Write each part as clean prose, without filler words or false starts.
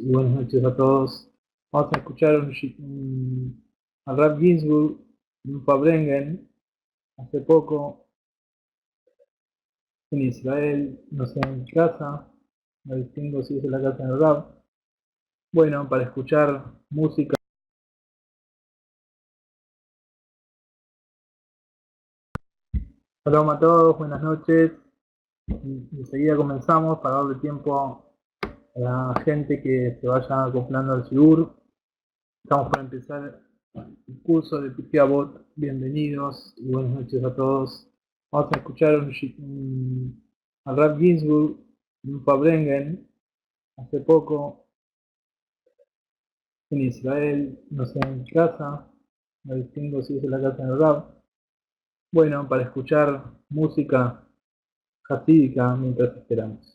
y buenas noches a todos. Vamos a escuchar a Ralph Ginsburg, un Fabrengen, hace poco en Israel, no sé, en mi casa, no distingo si es en la casa de Ralph. Bueno, para escuchar música. Saludos a todos, buenas noches. Enseguida comenzamos para darle tiempo a la gente que se vaya acoplando al Shiur. Estamos para empezar el curso de Pirkei Avot. Bienvenidos y buenas noches a todos. Vamos a escuchar a Ralph Ginsburg, un Fabrengen, hace poco en Israel, no sé, en mi casa, no distingo si es en la casa de Ralph. Bueno, para escuchar música jasídica mientras esperamos.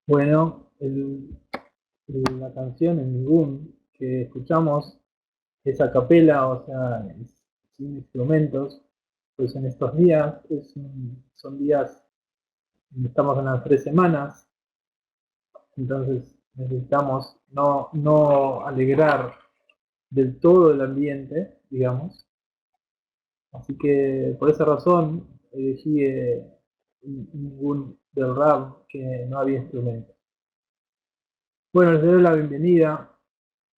Bueno, la canción, el ningún que escuchamos es a capela, o sea, sin instrumentos, pues en estos días son días, estamos en las 3 semanas, entonces necesitamos no alegrar del todo el ambiente, digamos, así que por esa razón elegí ningún del rap que no había instrumentos. Bueno, les doy la bienvenida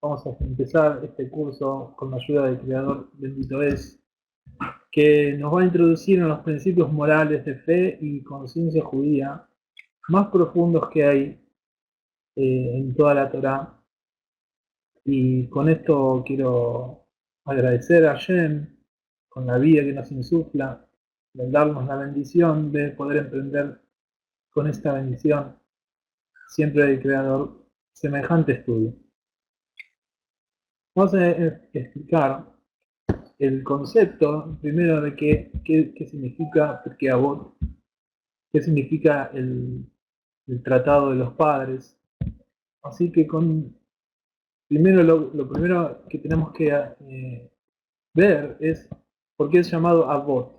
vamos a empezar este curso con la ayuda del Creador, bendito es, que nos va a introducir en los principios morales de fe y conciencia judía más profundos que hay en toda la Torá. Y con esto quiero agradecer a Hashem con la vida que nos insufla, de darnos la bendición de poder emprender con esta bendición, siempre del Creador, semejante estudio. Vamos a explicar el concepto, primero, de qué significa Pirkei Avot, qué significa el Tratado de los Padres. Así que primero lo primero que tenemos que ver es por qué es llamado Avot.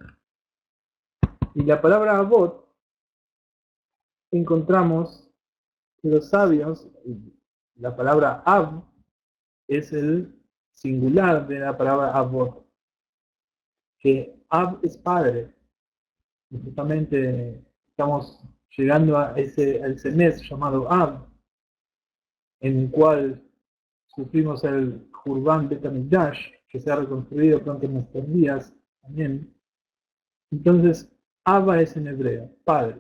Y la palabra Avot encontramos que los sabios, la palabra Av es el singular de la palabra Avot, que Av es padre. Y justamente estamos llegando a ese mes llamado Av, en el cual sufrimos el Hurban Bet HaMikdash, que se ha reconstruido pronto en nuestros días también. Entonces, Abba es en hebreo, padre.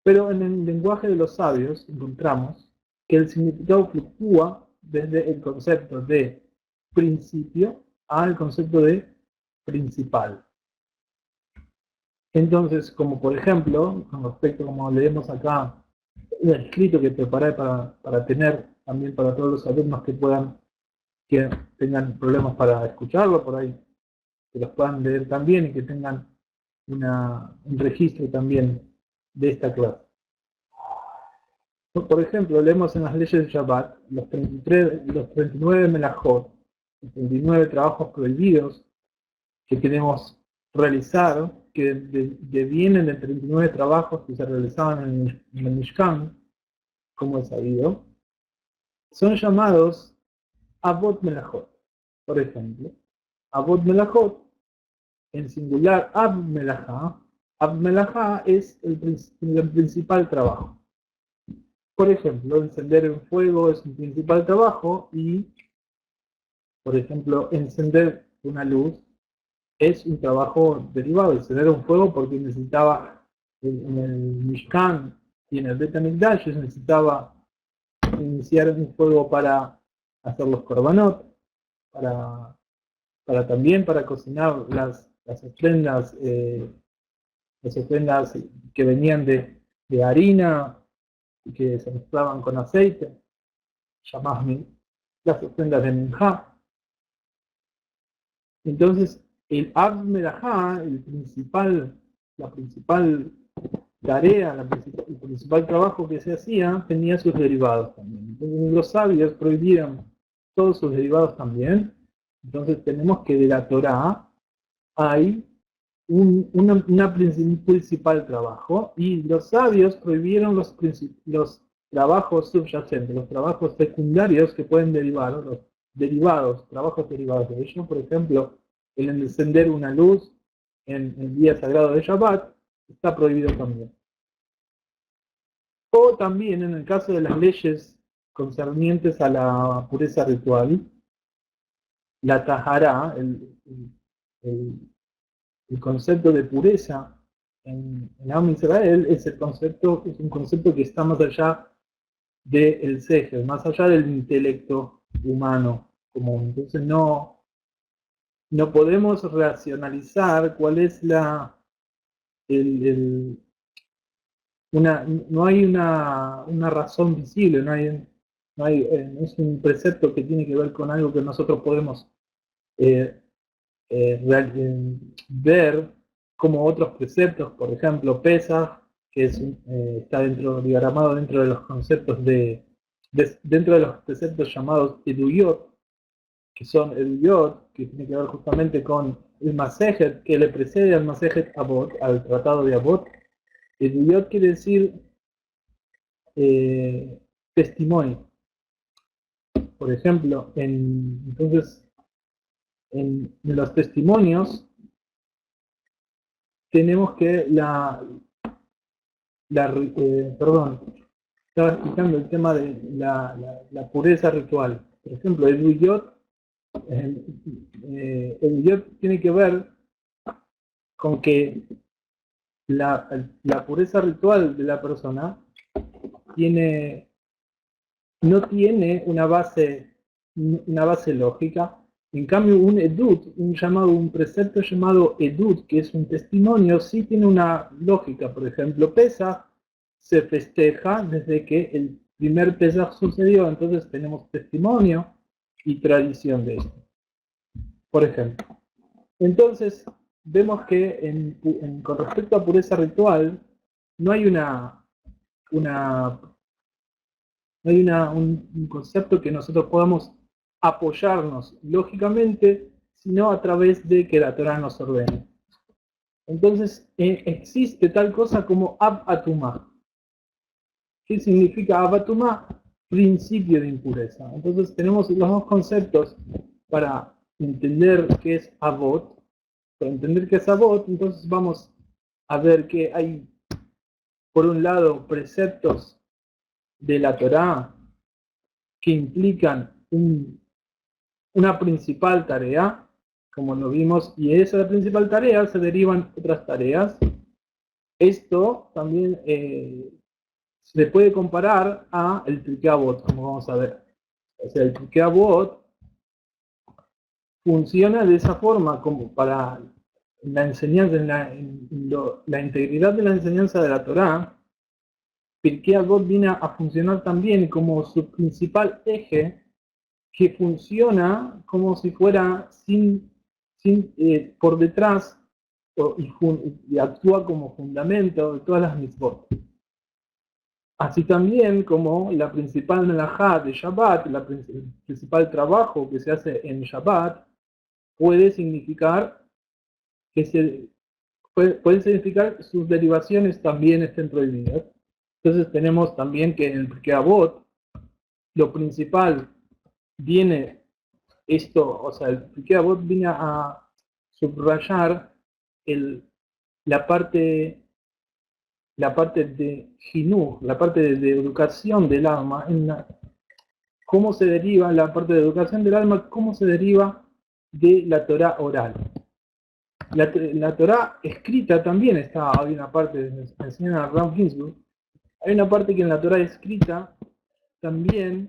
Pero en el lenguaje de los sabios encontramos que el significado fluctúa desde el concepto de principio al concepto de principal. Entonces, como por ejemplo, con respecto, como leemos acá, el escrito que preparé para tener también para todos los alumnos que tengan problemas para escucharlo por ahí, que los puedan leer también y que tengan un registro también de esta clase. Por ejemplo, leemos en las leyes de Shabbat los 39 melajot, los 39 trabajos prohibidos que queremos realizar, que devienen de 39 trabajos que se realizaban en el Mishkan, como es sabido, son llamados Avot Melajot. Por ejemplo, Avot Melajot, en singular Ab Melajá es el principal trabajo. Por ejemplo, encender un fuego es un principal trabajo y, por ejemplo, encender una luz es un trabajo derivado. Encender un fuego porque necesitaba en el Mishkan y en el Bet HaMikdash necesitaba iniciar un fuego para hacer los korbanot, también para cocinar las ofrendas que venían de harina y que se mezclaban con aceite, llamadas las ofrendas de minjá. Entonces, el Av Melajá, la principal tarea, el principal trabajo que se hacía, tenía sus derivados también. Entonces, los sabios prohibieron todos sus derivados también. Entonces, tenemos que de la Torá hay una principal trabajo, y los sabios prohibieron los trabajos subyacentes, los trabajos secundarios que pueden derivar, los trabajos derivados de ello. Por ejemplo, el encender una luz en el día sagrado de Shabbat está prohibido también. O también en el caso de las leyes concernientes a la pureza ritual, la tahará, el concepto de pureza en Am Israel es un concepto que está más allá del Sejel, más allá del intelecto humano común. Entonces no podemos racionalizar cuál es no hay una razón visible, no es un precepto que tiene que ver con algo que nosotros podemos ver como otros preceptos. Por ejemplo, Pesach, que está diagramado dentro de los conceptos dentro de los preceptos llamados Eduyot, que son Eduyot, que tiene que ver justamente con el Masejet que le precede al Masejet Avot, al Tratado de Avot. Eduyot quiere decir testimonio. Por ejemplo, entonces en los testimonios tenemos que estaba explicando el tema de la pureza ritual. Por ejemplo, el Eduyot tiene que ver con que la pureza ritual de la persona no tiene una base lógica. En cambio, un edut, un precepto llamado edut, que es un testimonio, sí tiene una lógica. Por ejemplo, Pesach se festeja desde que el primer Pesach sucedió, entonces tenemos testimonio y tradición de esto. Por ejemplo. Entonces, vemos que con respecto a pureza ritual, no hay un concepto que nosotros podamos apoyarnos lógicamente, sino a través de que la Torah nos ordene. Entonces, existe tal cosa como Ab Atumá. ¿Qué significa Ab Atumá? Principio de impureza. Entonces, tenemos los dos conceptos para entender qué es Avot. Para entender qué es Avot, entonces vamos a ver que hay, por un lado, preceptos de la Torá que implican una principal tarea, como lo vimos, y de esa principal tarea se derivan otras tareas. Esto también se puede comparar a el Pirkei Avot, como vamos a ver. O sea, el Pirkei Avot funciona de esa forma como para la enseñanza, la integridad de la enseñanza de la Torá. Pirkei Avot viene a funcionar también como su principal eje, que funciona como si fuera por detrás y actúa como fundamento de todas las mitzvot. Así también como la principal melajá de Shabbat, el principal trabajo que se hace en Shabbat, puede significar puede significar sus derivaciones también estén prohibidas. Entonces tenemos también que en el Pirkei Avot, lo principal viene esto, o sea, el Pirkei Avot viene a subrayar la parte de Jinuj, la parte de educación del alma, cómo se deriva la parte de educación del alma, cómo se deriva de la Torah oral. La Torah escrita también hay una parte, enseñan a Ram Ginsburg, hay una parte que en la Torah escrita también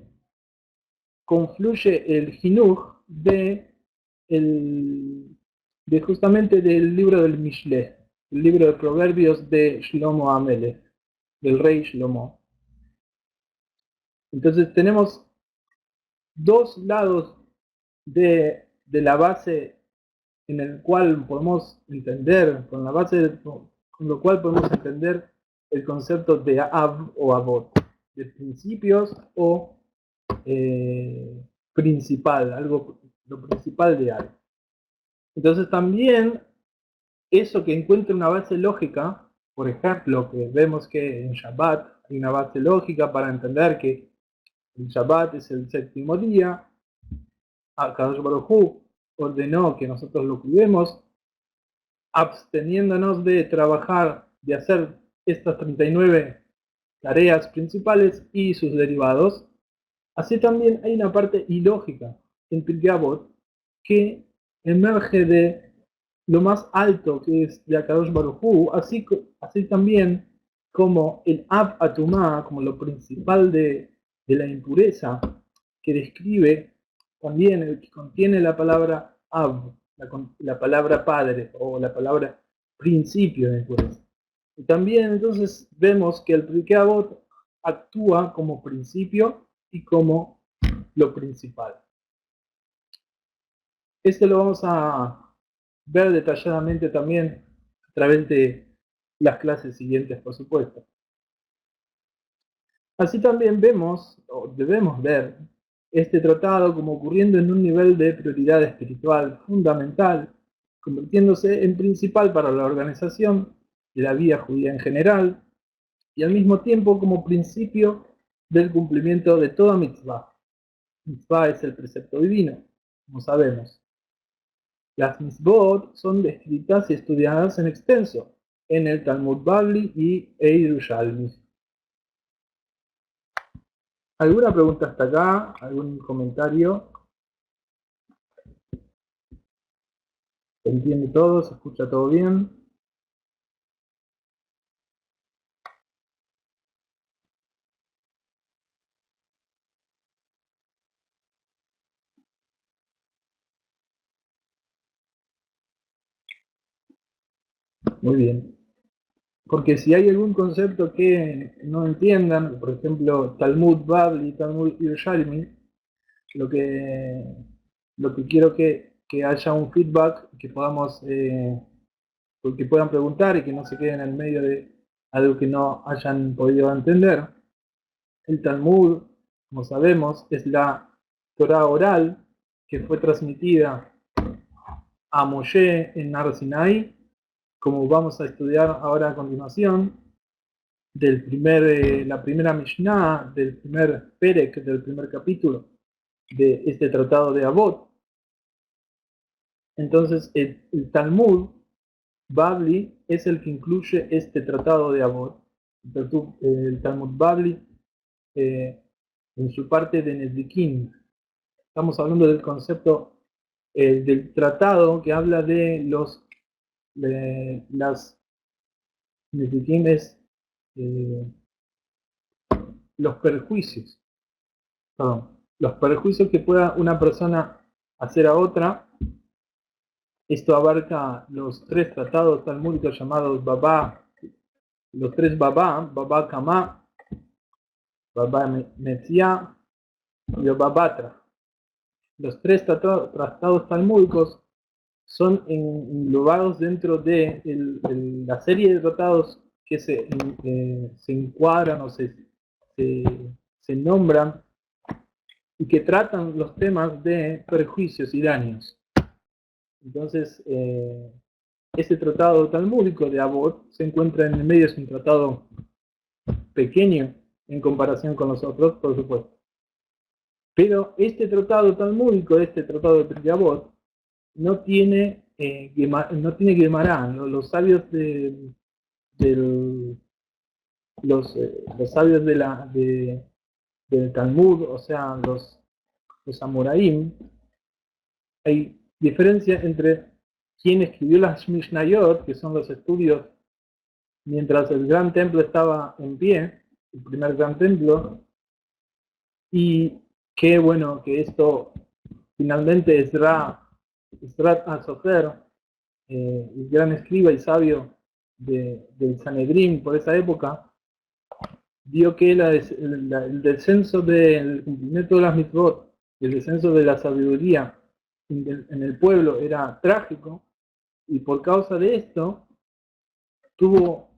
confluye el Jinuj justamente del libro del Mishleh, el libro de proverbios de Shlomo Amelech, del rey Shlomo. Entonces tenemos dos lados de la base en el cual podemos entender, con lo cual podemos entender el concepto de Av o Avot, de principios o principal, lo principal de algo. Entonces también eso que encuentra una base lógica, por ejemplo, que vemos que en Shabbat hay una base lógica para entender que el Shabbat es el séptimo día, Akadosh Baruj Hu ordenó que nosotros lo cuidemos, absteniéndonos de trabajar, de hacer estas 39 tareas principales y sus derivados. Así también hay una parte ilógica en Pirkei Avot que emerge de lo más alto que es de Akadosh Baruj Hu, así también como el Ab Atumá, como lo principal de la impureza, que describe también el que contiene la palabra Ab, la palabra padre o la palabra principio de impureza. Y también entonces vemos que el Pirkei Avot actúa como principio y como lo principal. Esto lo vamos a ver detalladamente también a través de las clases siguientes, por supuesto. Así también vemos, o debemos ver, este tratado como ocurriendo en un nivel de prioridad espiritual fundamental, convirtiéndose en principal para la organización de la vida judía en general, y al mismo tiempo como principio del cumplimiento de toda mitzvah. Mitzvah es el precepto divino, como sabemos. Las mitzvot son descritas y estudiadas en extenso en el Talmud Bavli y Yerushalmi. ¿Alguna pregunta hasta acá? ¿Algún comentario? ¿Se entiende todo? ¿Se escucha todo bien? Muy bien. Porque si hay algún concepto que no entiendan, por ejemplo, Talmud Babli, Talmud Yerushalmi, lo que, lo que quiero que haya un feedback, que podamos, que puedan preguntar y que no se queden en medio de algo que no hayan podido entender. El Talmud, como sabemos, es la Torah oral que fue transmitida a Moshe en Nar Sinai, como vamos a estudiar ahora a continuación, la primera Mishnah, del primer Perek, del primer capítulo de este tratado de Avot. Entonces, el Talmud Babli es el que incluye este tratado de Avot. El Talmud Babli, en su parte de Nezikin. Estamos hablando del concepto del tratado que habla de las Nezikin es eh, los perjuicios, perdón, los perjuicios que pueda una persona hacer a otra. Esto abarca los tres tratados talmúdicos llamados Babá, los tres Babá Kamá, Babá Metzia y Babá Batra. Los tres tratados talmúdicos son englobados dentro de la serie de tratados que se encuadran o se nombran y que tratan los temas de perjuicios y daños. Entonces, este tratado talmúdico de Avot se encuentra en el medio, es un tratado pequeño en comparación con los otros, por supuesto. Pero este tratado talmúdico, este tratado de Avot, no tiene Gemará, ¿no? Los sabios los sabios del Talmud, o sea, los Amoraim, hay diferencia entre quien escribió las Mishnayot, que son los estudios mientras el gran templo estaba en pie, el primer gran templo, y qué bueno que esto finalmente Esdras Asofer, el gran escriba y sabio del Sanedrín por esa época, vio que el descenso del cumplimiento de las mitzvot, el descenso de la sabiduría en el pueblo era trágico, y por causa de esto tuvo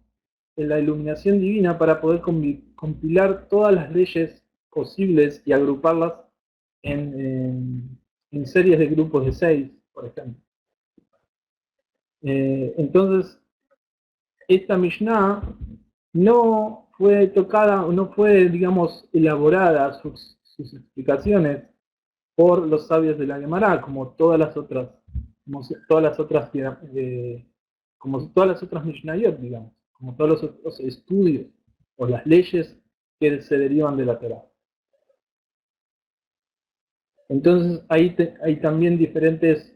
la iluminación divina para poder compilar todas las leyes posibles y agruparlas en series de grupos de 6, por ejemplo. Entonces, esta Mishnah no fue tocada, no fue, digamos, elaborada sus explicaciones por los sabios de la Gemara, como todas las otras, como todas las otras Mishnayot, digamos, como todos los otros estudios o las leyes que se derivan de la Torah. Entonces hay también diferentes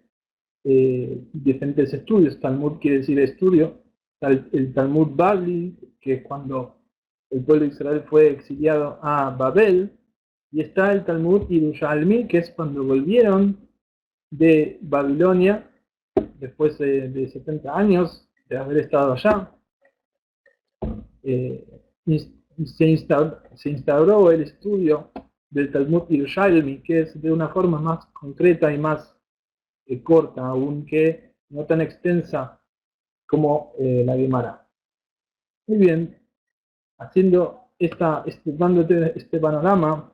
estudios. Talmud quiere decir estudio. El Talmud Babli, que es cuando el pueblo de Israel fue exiliado a Babel, y está el Talmud Yerushalmi, que es cuando volvieron de Babilonia, después de 70 años de haber estado allá. Se instauró el estudio del Talmud Yerushalmi, que es de una forma más concreta y más corta, aunque no tan extensa como la Gemara. Muy bien, dándote este panorama,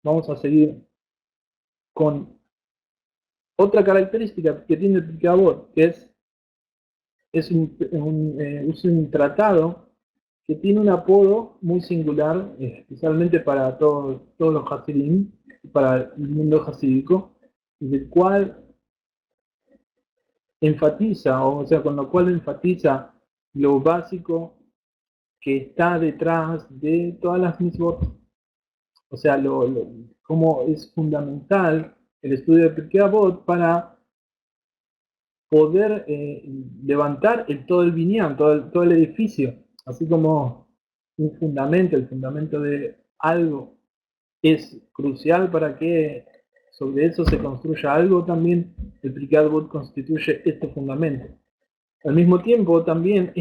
vamos a seguir con otra característica que tiene el Pirkei Avot, que es un tratado que tiene un apodo muy singular, especialmente para todos los Hasidim, para el mundo hasídico, del cual enfatiza, o sea, con lo cual enfatiza lo básico que está detrás de todas las mitzvot. O sea, cómo es fundamental el estudio de Pirkei Avot para poder levantar todo el binyan, todo el edificio, así como un fundamento, el fundamento de algo es crucial para que sobre eso se construya algo, también el Pirkei Avot constituye este fundamento. Al mismo tiempo también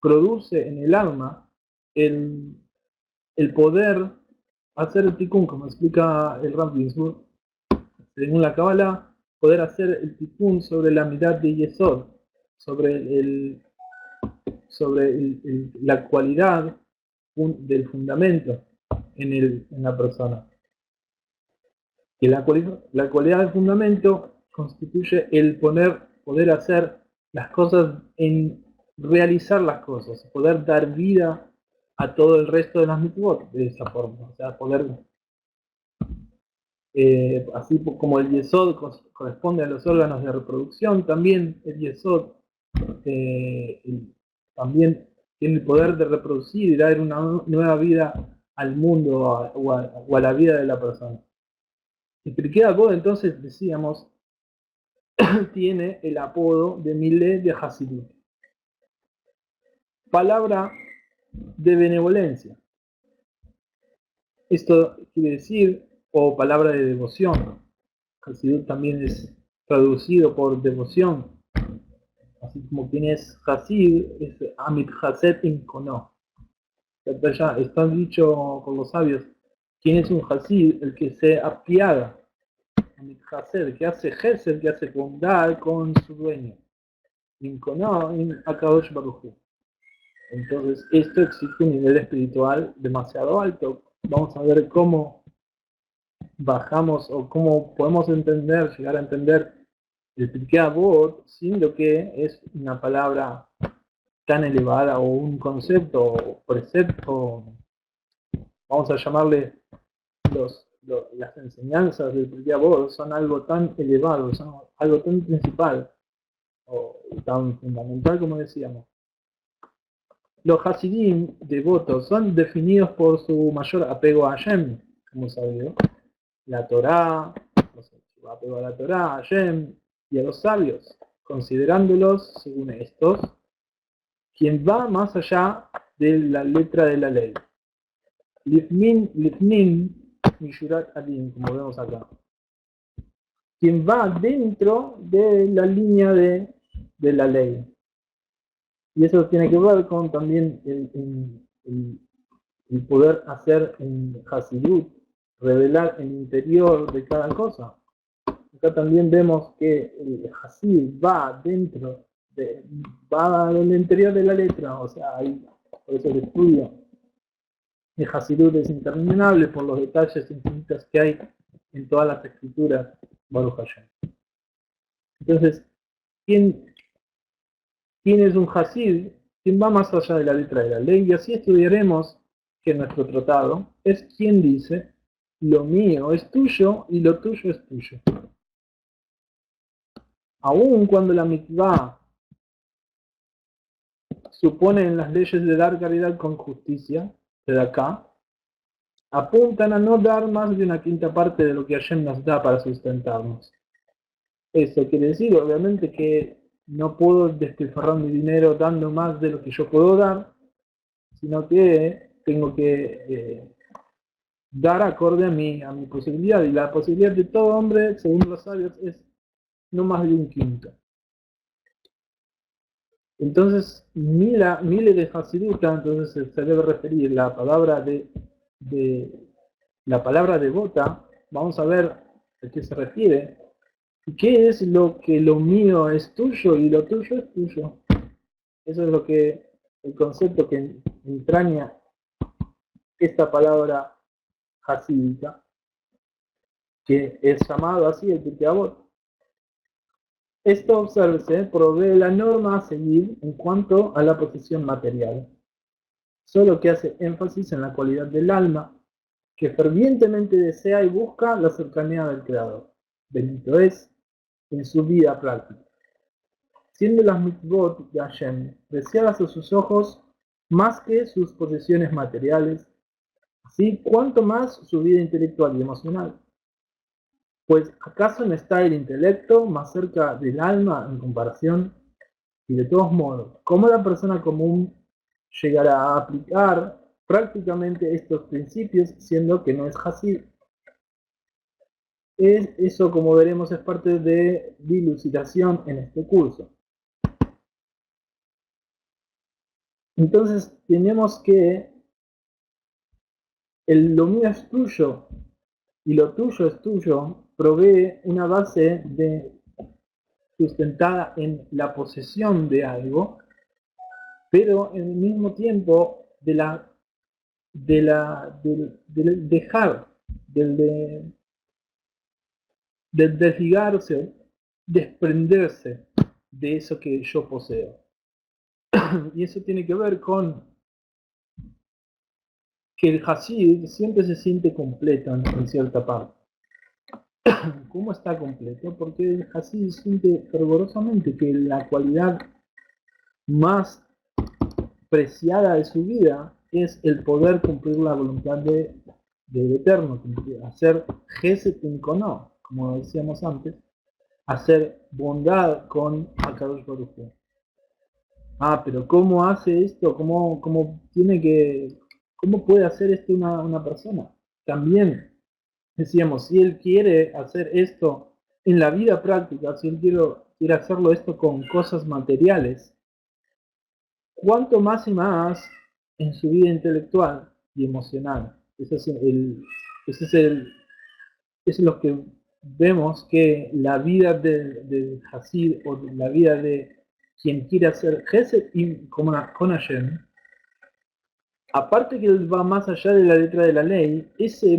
produce en el alma el poder hacer el tikkun, como explica el Rav Ginsburg, según la Kabbalah, poder hacer el tikkun sobre la mitad de Yesod, sobre la cualidad del fundamento en la persona. Que la cualidad del fundamento constituye el poder hacer las cosas, realizar las cosas, poder dar vida a todo el resto de las mitzvot de esa forma. O sea, poder, así como el yesod corresponde a los órganos de reproducción, también el yesod también tiene el poder de reproducir y dar una nueva vida al mundo o a la vida de la persona. El Pirkei Avot, entonces, decíamos, tiene el apodo de Milé de Hasidut. Palabra de benevolencia. Esto quiere decir, o palabra de devoción. Hasidut también es traducido por devoción. Así como quien es Hasid, es Amit Haset Inkono. Está dicho por los sabios, ¿quién es un Hasid? El que se apiada. Amit Haset, que hace Gesed, que hace bondad con su dueño. Inkono, Akadosh Baruj Hu. Entonces, esto exige un nivel espiritual demasiado alto. Vamos a ver cómo bajamos o cómo podemos llegar a entender el Pirkei Avot sin lo que es una palabra tan elevada o un concepto o precepto, vamos a llamarle las enseñanzas del Pirkei Avot, son algo tan elevado, son algo tan principal o tan fundamental como decíamos. Los Hasidim devotos son definidos por su mayor apego a Hashem, como sabido, la Torá, su apego a la Torá, a Hashem y a los sabios, considerándolos, según estos, quien va más allá de la letra de la ley. Lifnin Mishurat Adim, como vemos acá. Quien va dentro de la línea de la ley. Y eso tiene que ver con también el poder hacer en Hasidut, revelar el interior de cada cosa. Acá también vemos que el Hasid va dentro, va del interior de la letra, o sea, ahí, por eso el estudio de Hasidut es interminable por los detalles infinitos que hay en todas las escrituras Baruch Hashem. Entonces, ¿quién es un Hasid? ¿Quién va más allá de la letra de la ley? Y así estudiaremos que nuestro tratado es quien dice, lo mío es tuyo y lo tuyo es tuyo. Aun cuando la mitzvah supone en las leyes de dar caridad con justicia, de acá, apuntan a no dar más de una quinta parte de lo que Hashem nos da para sustentarnos. Eso quiere decir, obviamente, que no puedo despilfarrar mi dinero dando más de lo que yo puedo dar, sino que tengo que dar acorde a mi posibilidad. Y la posibilidad de todo hombre, según los sabios, es no más de un quinto. Entonces, mile de Hasiduta, entonces se debe referir la palabra la palabra devota. Vamos a ver a qué se refiere. ¿Qué es lo que lo mío es tuyo y lo tuyo es tuyo? Eso es el concepto que entraña esta palabra hasídica, que es llamado así el Pirkei Avot. Esto, obsérvese, provee la norma a seguir en cuanto a la posesión material, solo que hace énfasis en la cualidad del alma, que fervientemente desea y busca la cercanía del Creador. Bendito es en su vida práctica. Siendo las mitzvot de Hashem deseadas a sus ojos más que sus posesiones materiales, ¿Sí? ¿Cuánto más su vida intelectual y emocional? Pues, ¿acaso no está el intelecto más cerca del alma en comparación? Y de todos modos, ¿cómo la persona común llegará a aplicar prácticamente estos principios siendo que no es Hasid? Eso, como veremos, es parte de dilucidación en este curso. Entonces, tenemos que lo mío es tuyo y lo tuyo es tuyo, provee una base sustentada en la posesión de algo, pero en el mismo tiempo del dejar, del desligarse, desprenderse de eso que yo poseo. Y eso tiene que ver con que el Hasid siempre se siente completo en cierta parte. ¿Cómo está completo? Porque el Hasid siente fervorosamente que la cualidad más preciada de su vida es el poder cumplir la voluntad del Eterno, hacer Gesed Kono, como decíamos antes, hacer bondad con Akadosh Baruj Hu. Pero ¿cómo hace esto? ¿Cómo puede hacer esto una persona? También decíamos, si él quiere hacer esto en la vida práctica, si él quiere hacerlo esto con cosas materiales, cuánto más y más en su vida intelectual y emocional. Eso es lo que vemos que la vida del Hasid o la vida de quien quiere hacer Gesed con Hashem, aparte que él va más allá de la letra de la ley, ir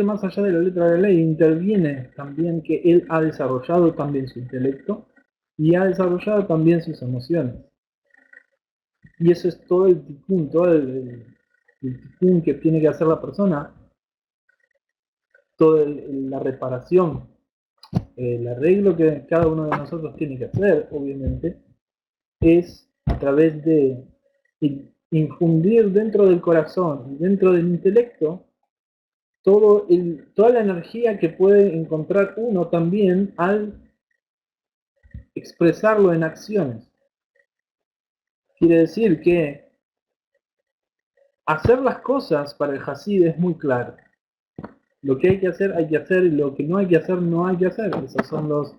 más allá de la letra de la ley interviene también que él ha desarrollado también su intelecto y ha desarrollado también sus emociones. Y eso es todo el tikkun, todo el tikkun que tiene que hacer la persona, toda la reparación, el arreglo que cada uno de nosotros tiene que hacer, obviamente, es a través de infundir dentro del corazón, dentro del intelecto, toda la energía que puede encontrar uno también al expresarlo en acciones. Quiere decir que hacer las cosas para el Hasid es muy claro. Lo que hay que hacer, y lo que no hay que hacer, no hay que hacer. Esos son los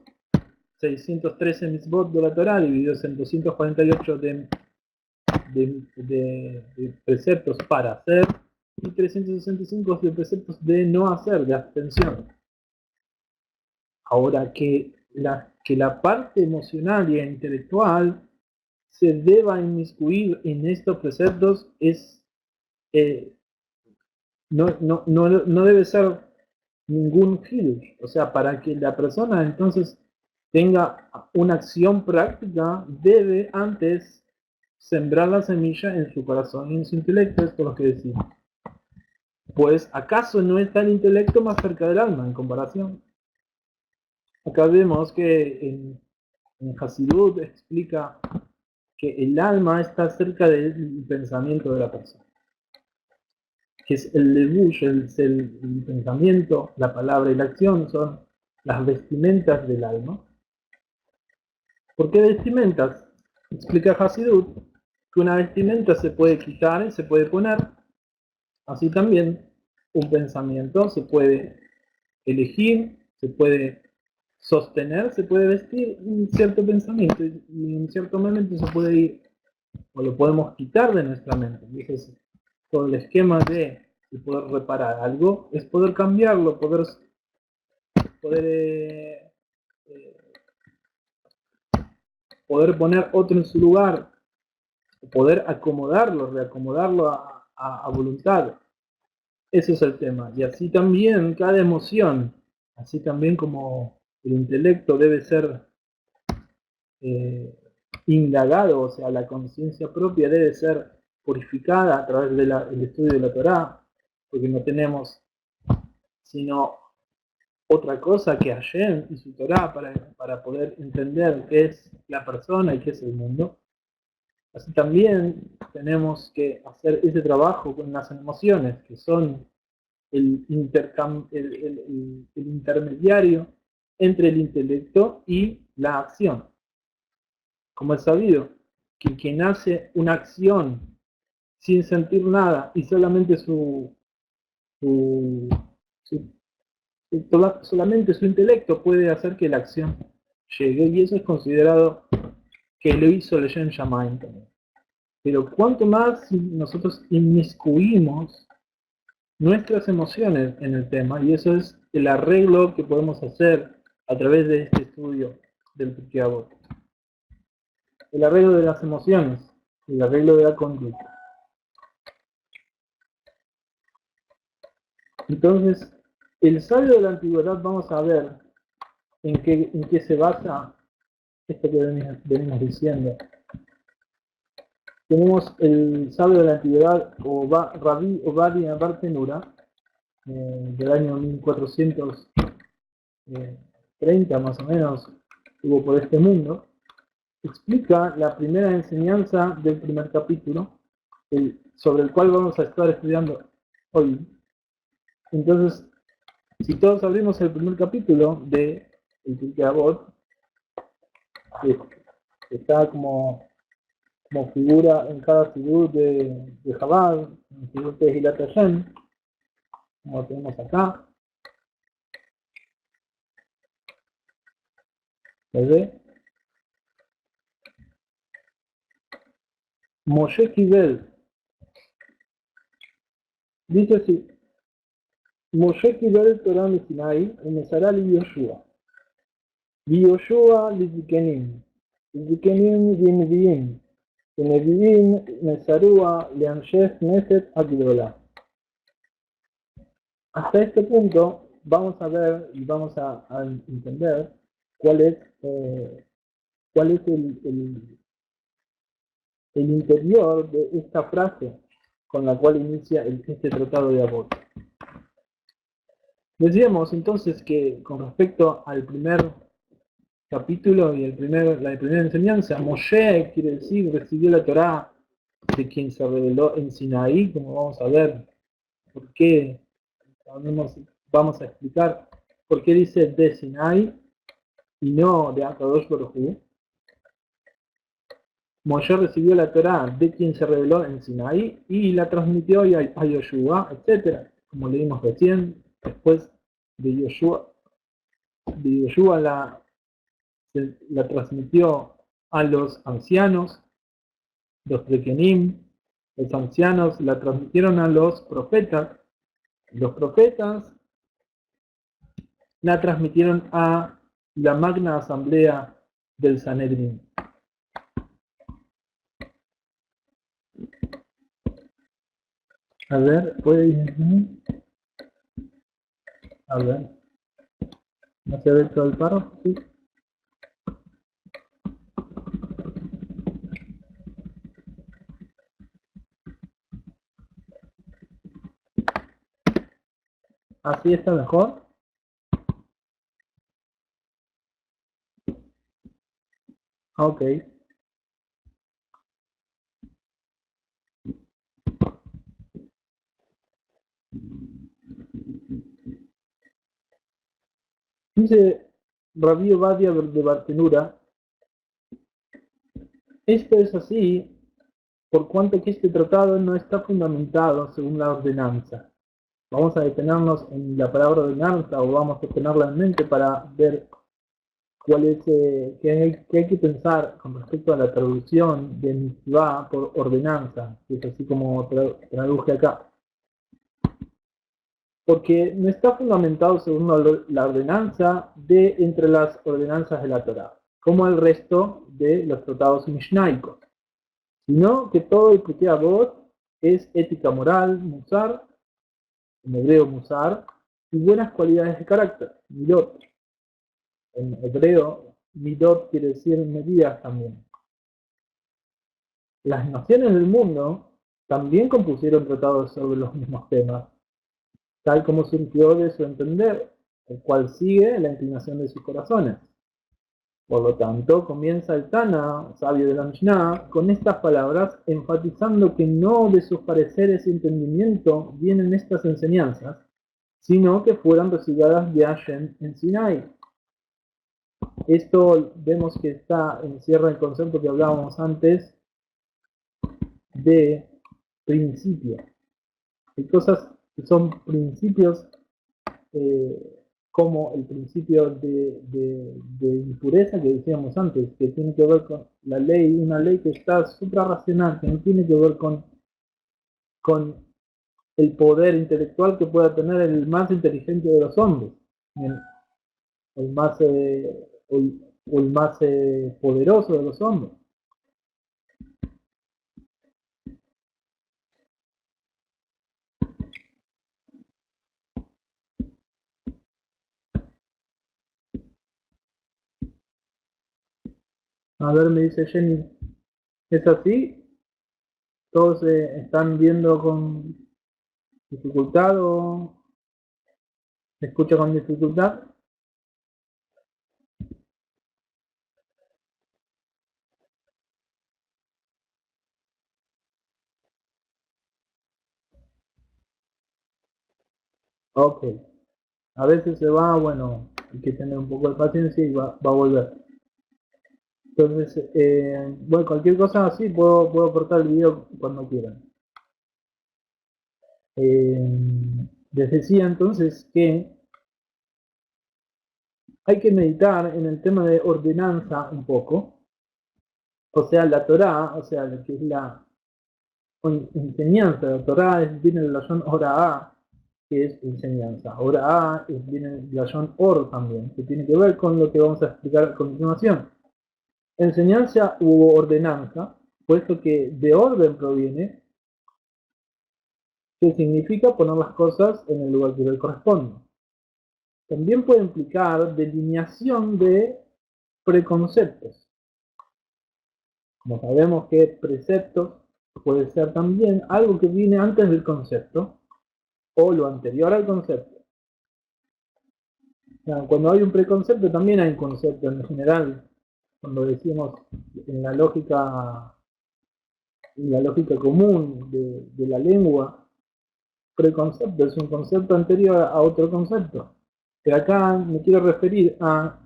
613 mitzvot de la Torah, divididos en 248 de preceptos para hacer y 365 de preceptos de no hacer, de abstención. Ahora, que la parte emocional y intelectual se deba inmiscuir en estos preceptos no debe ser ningún hidush. O sea, para que la persona entonces tenga una acción práctica, debe antes sembrar la semilla en su corazón y en su intelecto. Esto es lo que decimos. Pues, ¿acaso no está el intelecto más cerca del alma en comparación? Acá vemos que en Hasidut explica que el alma está cerca del pensamiento de la persona. Que es el levush, el pensamiento, la palabra y la acción son las vestimentas del alma. ¿Por qué vestimentas? Explica Hasidut que una vestimenta se puede quitar y se puede poner. Así también un pensamiento se puede elegir, se puede sostener, se puede vestir un cierto pensamiento y en cierto momento se puede ir o lo podemos quitar de nuestra mente. Y ese es todo el esquema de poder reparar algo, es poder cambiarlo, poder poner otro en su lugar, poder acomodarlo, reacomodarlo a voluntad. Ese es el tema. Y así también cada emoción, así también como el intelecto debe ser indagado, o sea, la conciencia propia debe ser purificada a través del estudio de la Torá, porque no tenemos sino otra cosa que Hashem y su Torá para poder entender qué es la persona y qué es el mundo. Así también tenemos que hacer ese trabajo con las emociones, que son el intermediario entre el intelecto y la acción. Como es sabido, que quien hace una acción sin sentir nada y solamente solamente su intelecto puede hacer que la acción llegue, y eso es considerado que lo hizo Leshem Shamayim también. Pero cuanto más nosotros inmiscuimos nuestras emociones en el tema, y eso es el arreglo que podemos hacer a través de este estudio del Pirkei Avot. El arreglo de las emociones, el arreglo de la conducta. Entonces, el sabio de la antigüedad, vamos a ver en qué se basa esto que venimos diciendo. Tenemos el sabio de la antigüedad, Rabbi Ovadia Bartenura, del año 1430 más o menos, estuvo por este mundo, explica la primera enseñanza del primer capítulo, sobre el cual vamos a estar estudiando hoy. Entonces, si todos abrimos el primer capítulo de el Pirkei Avot, que está como figura en cada figura de Chabad, en figura de Hilat Hashem, como lo tenemos acá. ¿Se ve? Moshe Kibel dice así: Moshe Kibel Torah de Sinai, Mesará li Yoshua. Yoshua li Zikenim. Zikenim li Neviim. Neviim Mesarúa le Anshe Knesset Agdola. Hasta este punto vamos a ver y vamos a entender cuál es el interior de esta frase con la cual inicia este tratado de Avot. Decíamos entonces que con respecto al primer capítulo y la primera enseñanza, Moshe quiere decir recibió la Torá de quien se reveló en Sinaí, como vamos a ver por qué. Vamos a explicar por qué dice de Sinai y no de Akadosh Baruj Hu. Moshe recibió la Torá de quien se reveló en Sinaí y la transmitió a Yoshua, etc. Como leímos recién, después de Yoshua la transmitió a los ancianos, los Prekenim. Los ancianos la transmitieron a los profetas la transmitieron a la magna asamblea del Sanedrín. A ver, ¿puede ir? A ver. ¿No se ve todo el paro? Sí. ¿Así está mejor? Ok. Dice Rabbi Ovadia de Bartenura: esto es así por cuanto que este tratado no está fundamentado según la ordenanza. Vamos a detenernos en la palabra ordenanza, o vamos a tenerla en mente para ver cuál es qué hay que pensar con respecto a la traducción de mitzvah por ordenanza, que es así como traduje acá. Porque no está fundamentado según la ordenanza de entre las ordenanzas de la Torá, como el resto de los tratados mishnaicos, sino que todo el Pirkei Avot es ética moral, musar, en hebreo musar, y buenas cualidades de carácter, midot. En hebreo, midot quiere decir medidas también. Las naciones del mundo también compusieron tratados sobre los mismos temas, tal como surgió de su entender, el cual sigue la inclinación de sus corazones. Por lo tanto, comienza el Tana, sabio de la Mishnah, con estas palabras, enfatizando que no de sus pareceres y entendimiento vienen estas enseñanzas, sino que fueran recibidas de Hashem en Sinai. Esto vemos que encierra el concepto que hablábamos antes de principio. Hay cosas que son principios como el principio de impureza que decíamos antes, que tiene que ver con la ley, una ley que está suprarracional, que no tiene que ver con el poder intelectual que pueda tener el más inteligente de los hombres, el más, o el más poderoso de los hombres. A ver, me dice Jenny, ¿es así? ¿Todos están viendo con dificultad o se escucha con dificultad? Ok. A veces se va, bueno, hay que tener un poco de paciencia y va a volver. Entonces, bueno, cualquier cosa así, puedo cortar el video cuando quieran. Les decía entonces que hay que meditar en el tema de ordenanza un poco. O sea, la Torá, o sea, lo que es la enseñanza. La Torá viene de la Lashon Ora'á, que es enseñanza. Ora'á viene de la Lashon Or también, que tiene que ver con lo que vamos a explicar a continuación. Enseñanza u ordenanza, puesto que de orden proviene, que significa poner las cosas en el lugar que le corresponde. También puede implicar delineación de preconceptos. Como sabemos que preceptos puede ser también algo que viene antes del concepto o lo anterior al concepto. Cuando hay un preconcepto también hay un concepto en general. Cuando decimos en la lógica común de la lengua, preconcepto es un concepto anterior a otro concepto. Pero acá me quiero referir a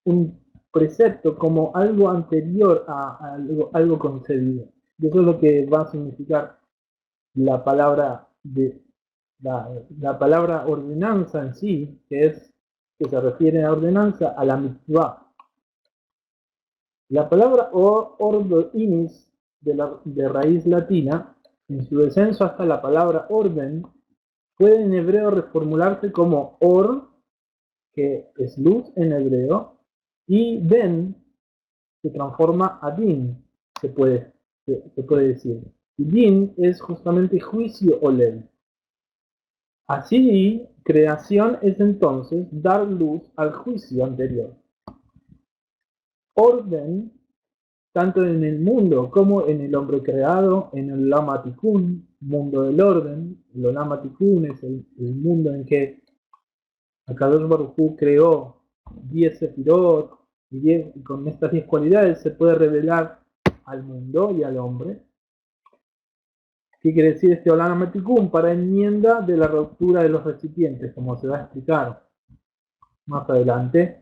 un precepto como algo anterior a algo concebido. Y eso es lo que va a significar la palabra la palabra ordenanza en sí, que se refiere a ordenanza, a la mitzvah. La palabra ordoinis de raíz latina, en su descenso hasta la palabra orden, puede en hebreo reformularse como or, que es luz en hebreo, y ben, se transforma a din, se puede decir. Y din es justamente juicio o ley. Así, creación es entonces dar luz al juicio anterior. Orden, tanto en el mundo como en el hombre creado, en el Lama Tikkun, mundo del orden. El Lama Tikkun es el mundo en que Akadosh Baruj Hu creó 10 sefirot, y con estas 10 cualidades se puede revelar al mundo y al hombre. ¿Qué quiere decir este Olam Hatikun? Para enmienda de la rotura de los recipientes, como se va a explicar más adelante.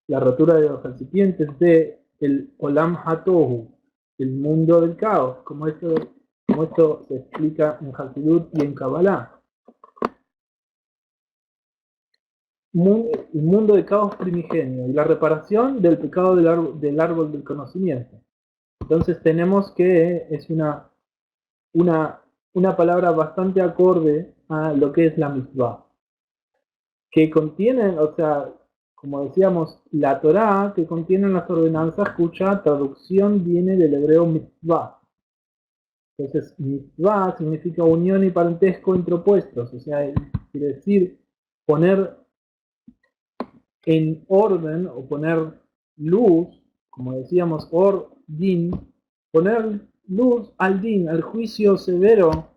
La rotura de los recipientes de el Olam Hatohu, el mundo del caos, como esto se explica en Hasidut y en Kabbalah. El mundo de caos primigenio y la reparación del pecado del árbol del conocimiento. Entonces tenemos que es una palabra bastante acorde a lo que es la mitzvah, que contienen, o sea, como decíamos, la Torá que contiene las ordenanzas cuya traducción viene del hebreo mitzvah. Entonces, mitzvah significa unión y parentesco entre opuestos, o sea, quiere decir poner en orden o poner luz, como decíamos, din, poner luz al din, al juicio severo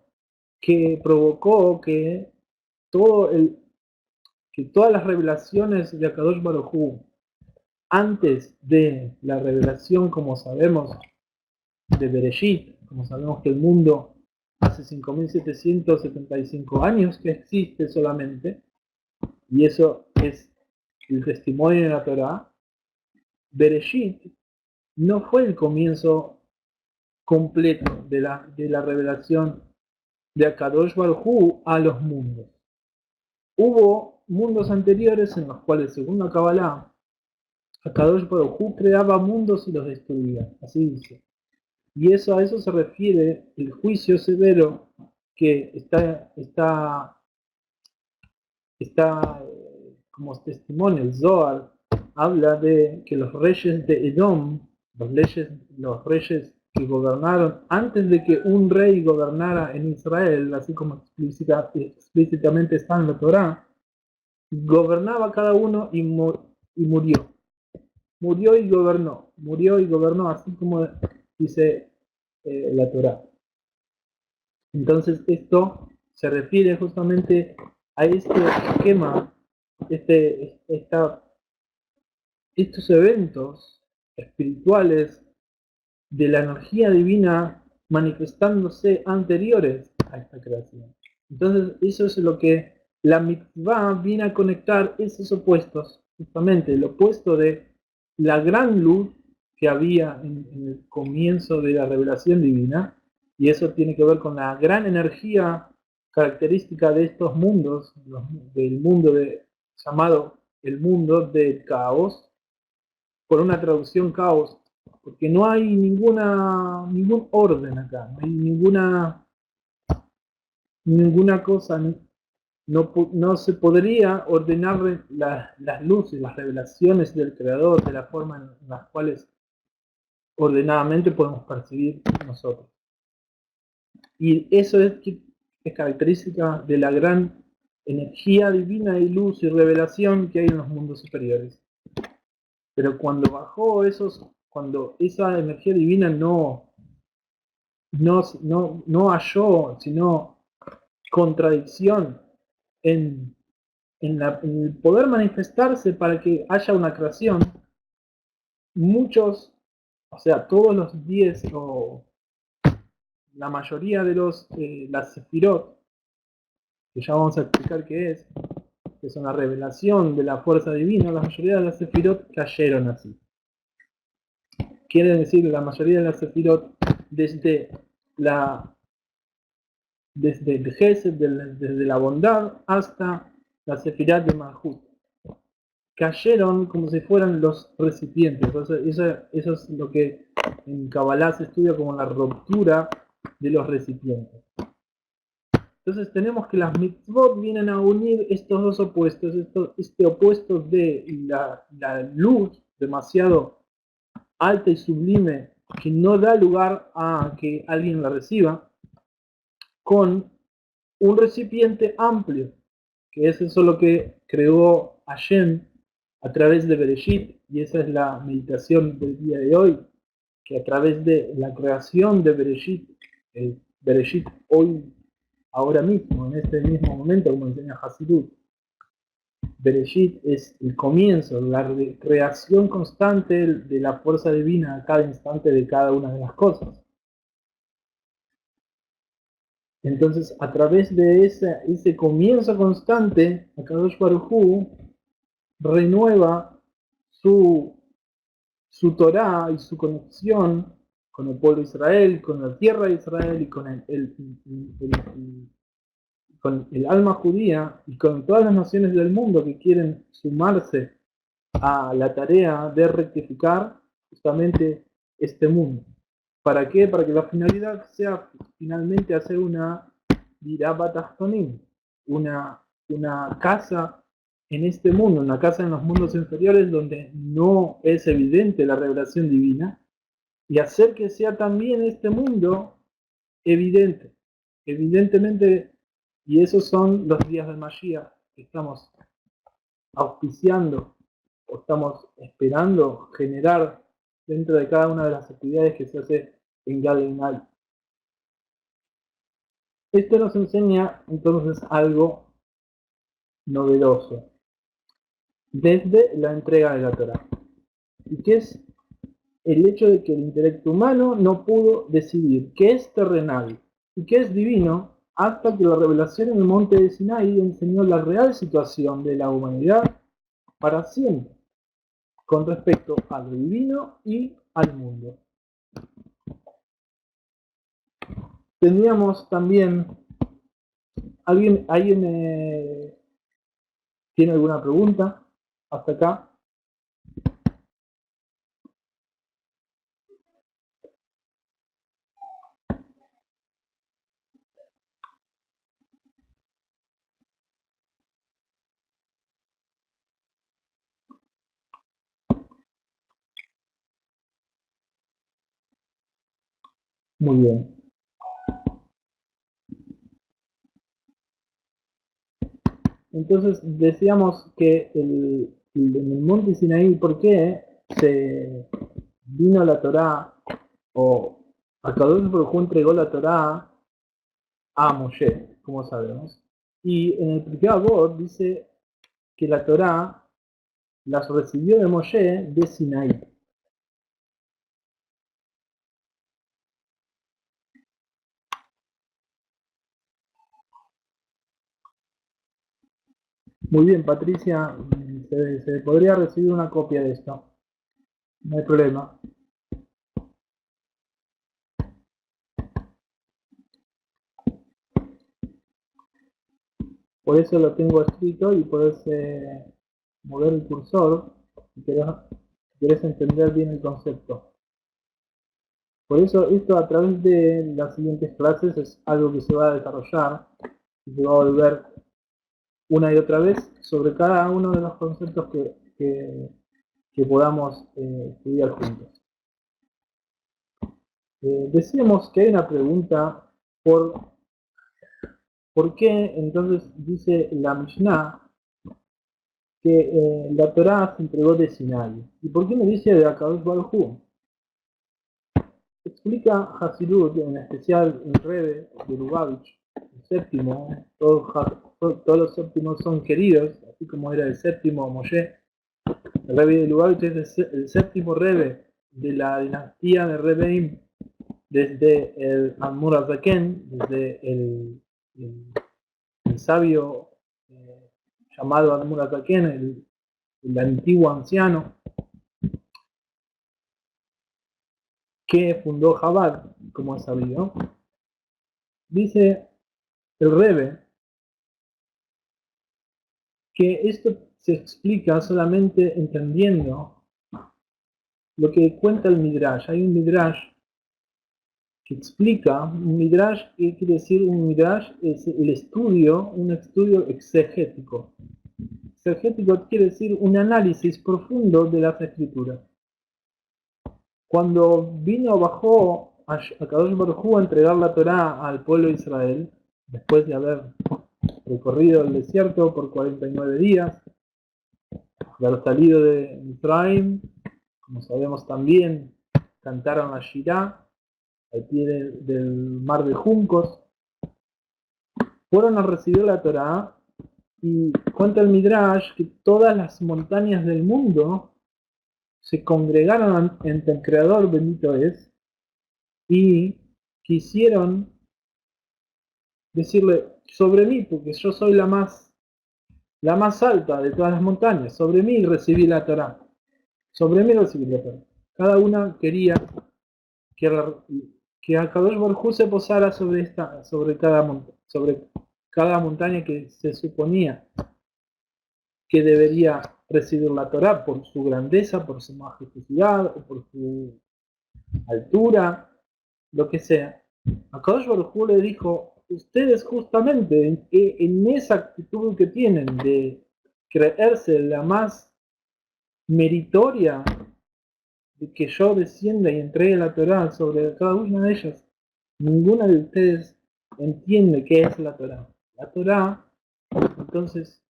que provocó que todas las revelaciones de Akadosh Baruj Hu antes de la revelación, como sabemos, de Bereshit, como sabemos que el mundo hace 5.775 años que existe solamente, y eso es el testimonio de la Torá. Bereshit no fue el comienzo completo de la revelación de Akadosh Baruj Hu a los mundos. Hubo mundos anteriores en los cuales, según la Kabbalah, Akadosh Baruj Hu creaba mundos y los destruía, así dice. Y a eso se refiere el juicio severo que está como testimonio. El Zohar habla de que los reyes de Edom, los reyes que gobernaron antes de que un rey gobernara en Israel, así como explícitamente está en la Torá, gobernaba cada uno y murió. Murió y gobernó, así como dice la Torá. Entonces esto se refiere justamente a este esquema, estos eventos espirituales de la energía divina manifestándose anteriores a esta creación. Entonces eso es lo que la mitzvah viene a conectar, esos opuestos, justamente el opuesto de la gran luz que había en el comienzo de la revelación divina, y eso tiene que ver con la gran energía característica de estos mundos, del mundo llamado el mundo del caos, por una traducción caos, porque no hay ningún orden acá, no hay ninguna cosa, no se podría ordenar las luces, las revelaciones del Creador de la forma en las cuales ordenadamente podemos percibir nosotros. Y eso es característica de la gran energía divina y luz y revelación que hay en los mundos superiores. Pero cuando esa energía divina no halló sino contradicción en el poder manifestarse para que haya una creación, todos los 10 o la mayoría de las sefirot, que ya vamos a explicar qué es, que son la revelación de la fuerza divina, la mayoría de las sefirot cayeron así. Quiere decir, la mayoría de las sefirot, desde el Gesed, desde la bondad, hasta la sefirot de Malhut, cayeron como si fueran los recipientes. Entonces, eso es lo que en Kabbalah se estudia como la ruptura de los recipientes. Entonces tenemos que las mitzvot vienen a unir estos dos opuestos, este opuesto de la luz demasiado alta y sublime que no da lugar a que alguien la reciba, con un recipiente amplio, que es eso lo que creó Hashem a través de Bereshit, y esa es la meditación del día de hoy, que a través de la creación de Bereshit hoy, ahora mismo, en este mismo momento, como enseña Hasidut, Bereshit es el comienzo, la creación constante de la fuerza divina a cada instante de cada una de las cosas. Entonces, a través de ese comienzo constante, Akadosh Baruj Hu renueva su Torah y su conexión con el pueblo de Israel, con la tierra de Israel y con el alma judía y con todas las naciones del mundo que quieren sumarse a la tarea de rectificar justamente este mundo. ¿Para qué? Para que la finalidad sea finalmente hacer una Dirabat Achtonim, una casa en este mundo, una casa en los mundos inferiores donde no es evidente la revelación divina, y hacer que sea también este mundo evidentemente, y esos son los días del Mashiach que estamos auspiciando o estamos esperando generar dentro de cada una de las actividades que se hace en Galenal. Esto nos enseña entonces algo novedoso desde la entrega de la Torá. y que es el hecho de que el intelecto humano no pudo decidir qué es terrenal y qué es divino hasta que la revelación en el monte de Sinaí enseñó la real situación de la humanidad para siempre con respecto a lo divino y al mundo. Tendríamos también, ¿alguien tiene alguna pregunta hasta acá? Muy bien. Entonces decíamos que en el monte Sinaí, ¿por qué se vino la Torá o Akadosh Baruj Hu entregó la Torá a Moshe, como sabemos? Y en el Pirkei Avot dice que la Torá las recibió de Moshe de Sinaí. Muy bien, Patricia, se podría recibir una copia de esto, no hay problema. Por eso lo tengo escrito y podés mover el cursor si querés entender bien el concepto. Por eso esto a través de las siguientes clases es algo que se va a desarrollar y se va a volver una y otra vez sobre cada uno de los conceptos que podamos estudiar juntos. Decíamos que hay una pregunta por qué entonces dice la Mishnah que la Torá se entregó de Sinai. ¿Y por qué me dice de Akadosh Baruj Hu? Explica Hasidut, en especial el Rebbe de Lubavitch, el séptimo, todos los séptimos son queridos, así como era el séptimo Moshe. El Rebbe de Lubavitch es el séptimo Rebbe de la dinastía de Rebbeim, desde el Admur HaZaken, desde el sabio llamado Admur HaZaken, el antiguo anciano, que fundó Chabad, como es sabido. Dice el Rebbe que esto se explica solamente entendiendo lo que cuenta el Midrash. Hay un Midrash que explica, un Midrash, ¿qué quiere decir un Midrash? Es el estudio, un estudio exegético. Exegético quiere decir un análisis profundo de las escrituras. Cuando bajó a Kadosh Baruj Hu a entregar la Torá al pueblo de Israel, después de haber recorrido el desierto por 49 días, de haber salido de Misraim, como sabemos también, cantaron la Shirá al pie del mar de juncos, fueron a recibir la Torá y cuenta el Midrash que todas las montañas del mundo se congregaron ante el Creador, bendito es, y quisieron decirle sobre mí, porque yo soy la más alta de todas las montañas, sobre mí recibí la Torá, sobre mí recibí la Torá. Cada una quería que Akadosh Baruj Hu se posara sobre cada montaña que se suponía que debería recibir la Torá por su grandeza, por su majestuosidad, o por su altura, lo que sea. Akadosh Baruj Hu le dijo, ustedes justamente en esa actitud que tienen de creerse la más meritoria de que yo descienda y entregue la Torá sobre cada una de ellas, ninguna de ustedes entiende qué es la Torá. La Torá, entonces,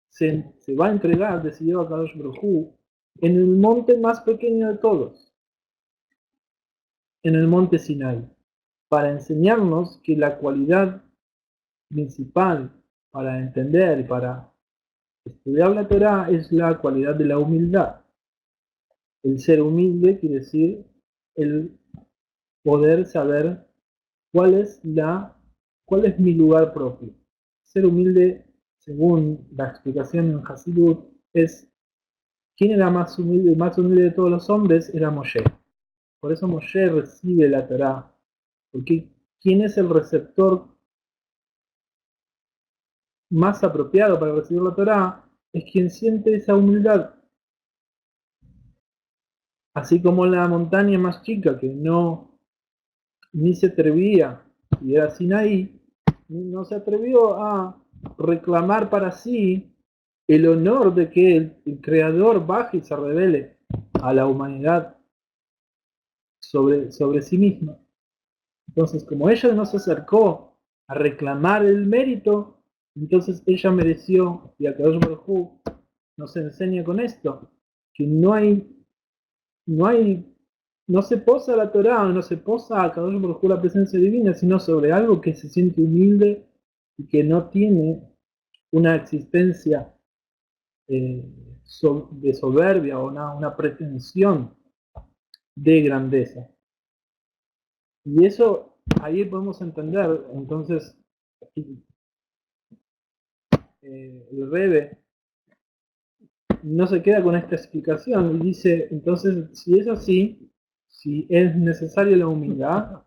se va a entregar, decidió Akadosh Baruj Hu, en el monte más pequeño de todos, en el monte Sinai, para enseñarnos que la cualidad principal para entender y para estudiar la Torá es la cualidad de la humildad. El ser humilde quiere decir el poder saber cuál es mi lugar propio. Ser humilde, según la explicación en Hasidut, es quién era más humilde. El más humilde de todos los hombres era Moshe. Por eso Moshe recibe la Torá, porque quién es el receptor más apropiado para recibir la Torá es quien siente esa humildad. Así como la montaña más chica que no ni se atrevía, y era Sinaí, no se atrevió a reclamar para sí el honor de que el Creador baje y se revele a la humanidad sobre sí misma. Entonces, como ella no se acercó a reclamar el mérito, entonces ella mereció, y Akadosh Baruj Hu nos enseña con esto, que no se posa la Torá, no se posa a Akadosh Baruj Hu la presencia divina, sino sobre algo que se siente humilde y que no tiene una existencia de soberbia o una pretensión de grandeza. Y eso ahí podemos entender, entonces, el Rebbe no se queda con esta explicación y dice, entonces, si es así, si es necesaria la humildad,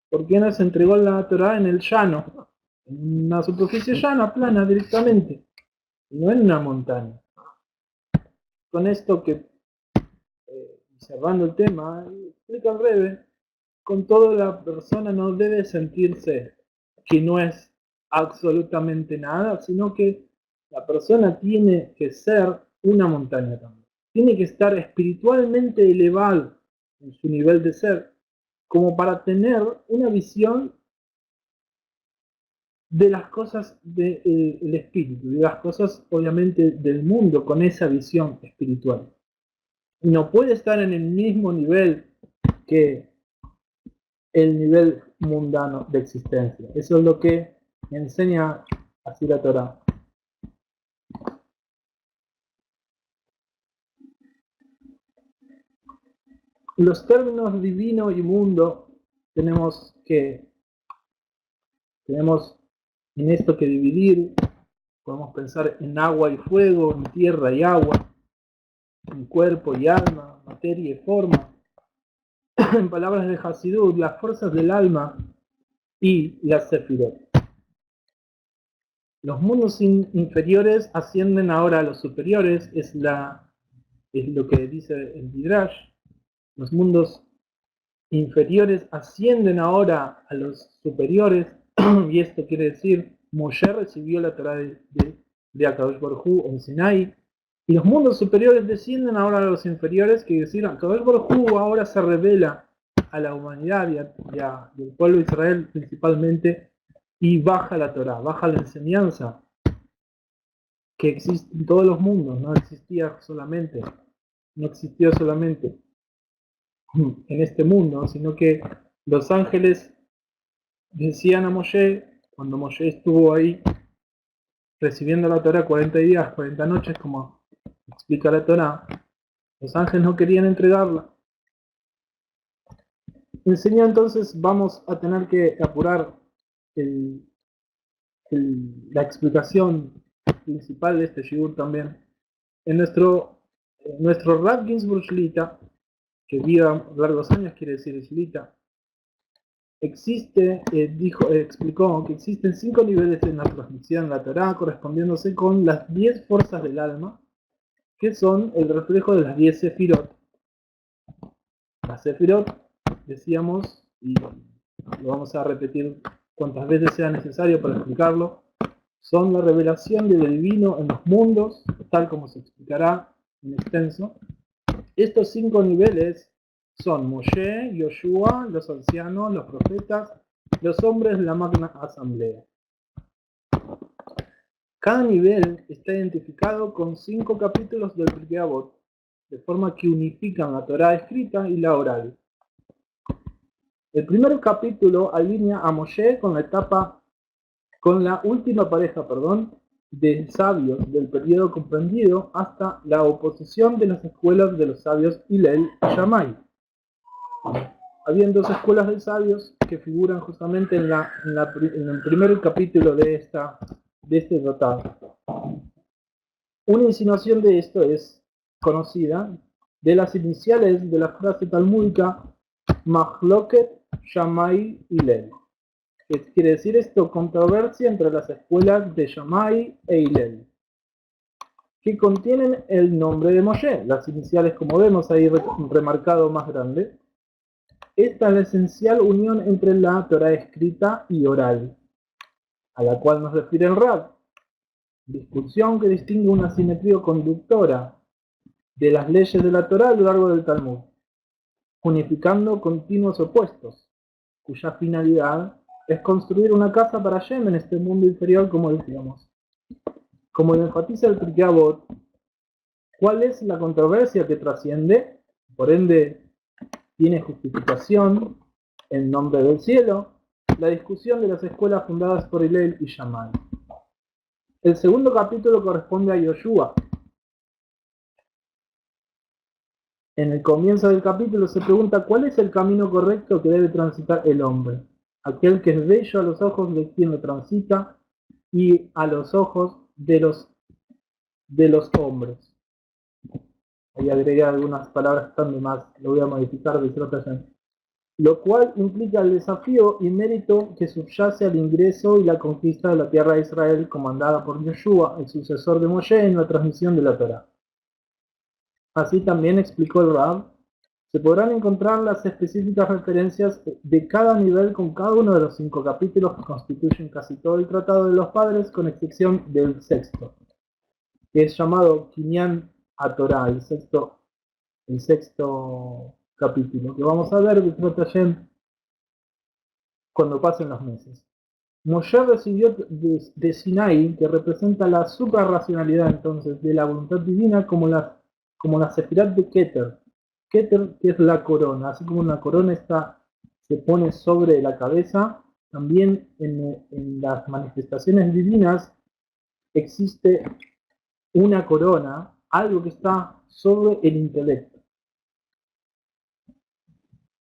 ¿por qué no se entregó la Torah en el llano? En una superficie llana, plana, directamente, y no en una montaña. Con esto que, cerrando el tema, explica el Rebbe, con todo la persona no debe sentirse que no es absolutamente nada, sino que la persona tiene que ser una montaña también. Tiene que estar espiritualmente elevado en su nivel de ser, como para tener una visión de las cosas del espíritu, de las cosas obviamente del mundo con esa visión espiritual. Y no puede estar en el mismo nivel que el nivel mundano de existencia. Eso es lo que enseña así la Torah. Los términos divino y mundo tenemos en esto que dividir. Podemos pensar en agua y fuego, en tierra y agua, en cuerpo y alma, materia y forma. En palabras de Hasidut, las fuerzas del alma y las sefirot. Los mundos inferiores ascienden ahora a los superiores, es lo que dice el Midrash. Los mundos inferiores ascienden ahora a los superiores, y esto quiere decir, Moshe recibió la Torah de Akadosh Baruj Hu en Sinai, y los mundos superiores descienden ahora a los inferiores, que decir, Akadosh Baruj Hu ahora se revela a la humanidad y al pueblo de Israel principalmente, y baja la Torah, baja la enseñanza que existe en todos los mundos, no existió solamente en este mundo, sino que los ángeles decían a Moshe, cuando Moshe estuvo ahí recibiendo la Torah 40 días, 40 noches, como explica la Torah, los ángeles no querían entregarla. Enseñó entonces, vamos a tener que apurar la explicación principal de este shiur también. En nuestro Rav Ginsburg Shlita, que viva largos años, quiere decir Shlita, explicó que existen 5 niveles en la transmisión de la Torah, correspondiéndose con las 10 fuerzas del alma, que son el reflejo de las 10 sefirot. Las sefirot, decíamos, y lo vamos a repetir cuantas veces sea necesario para explicarlo, son la revelación de lo divino en los mundos, tal como se explicará en extenso. Estos 5 niveles son Moshe, Yoshua, los ancianos, los profetas, los hombres de la magna asamblea. Cada nivel está identificado con 5 capítulos del Pirkei Avot, de forma que unifican la Torah escrita y la oral. El primer capítulo alinea a Moshe con la última pareja, de sabios del periodo comprendido hasta la oposición de las escuelas de los sabios Hillel y Shammai. Habían dos escuelas de sabios que figuran justamente en el primer capítulo de este tratado. Una insinuación de esto es conocida de las iniciales de la frase talmúdica Mahloket Shammai Hillel. ¿Qué quiere decir esto? Controversia entre las escuelas de Shammai e Hillel, que contienen el nombre de Moshe, las iniciales como vemos ahí remarcado más grande. Esta es la esencial unión entre la Torá escrita y oral, a la cual nos refiere el Rab, discusión que distingue una simetría conductora de las leyes de la Torá a lo largo del Talmud, unificando continuos opuestos, cuya finalidad es construir una casa para Hashem en este mundo inferior, como decíamos. Como lo enfatiza el Pirkei Avot, ¿cuál es la controversia que trasciende? Por ende, tiene justificación en nombre del cielo, la discusión de las escuelas fundadas por Hillel y Shammai. El segundo capítulo corresponde a Yoshua. En el comienzo del capítulo se pregunta cuál es el camino correcto que debe transitar el hombre, aquel que es bello a los ojos de quien lo transita y a los ojos de los hombres. Ahí agregué algunas palabras que están de más, lo voy a modificar de otra vez. Lo cual implica el desafío y mérito que subyace al ingreso y la conquista de la tierra de Israel comandada por Yoshua, el sucesor de Moshe, en la transmisión de la Torá. Así también explicó el Rab, se podrán encontrar las específicas referencias de cada nivel con cada uno de los 5 capítulos que constituyen casi todo el Tratado de los Padres, con excepción del sexto, que es llamado Kinyan HaTorah, el sexto capítulo, que vamos a ver cuando pasen los meses. Moshe recibió de Sinai, que representa la suprarracionalidad entonces de la voluntad divina, como la Sefirat de Keter. Keter, que es la corona, así como una corona se pone sobre la cabeza, también en las manifestaciones divinas existe una corona, algo que está sobre el intelecto.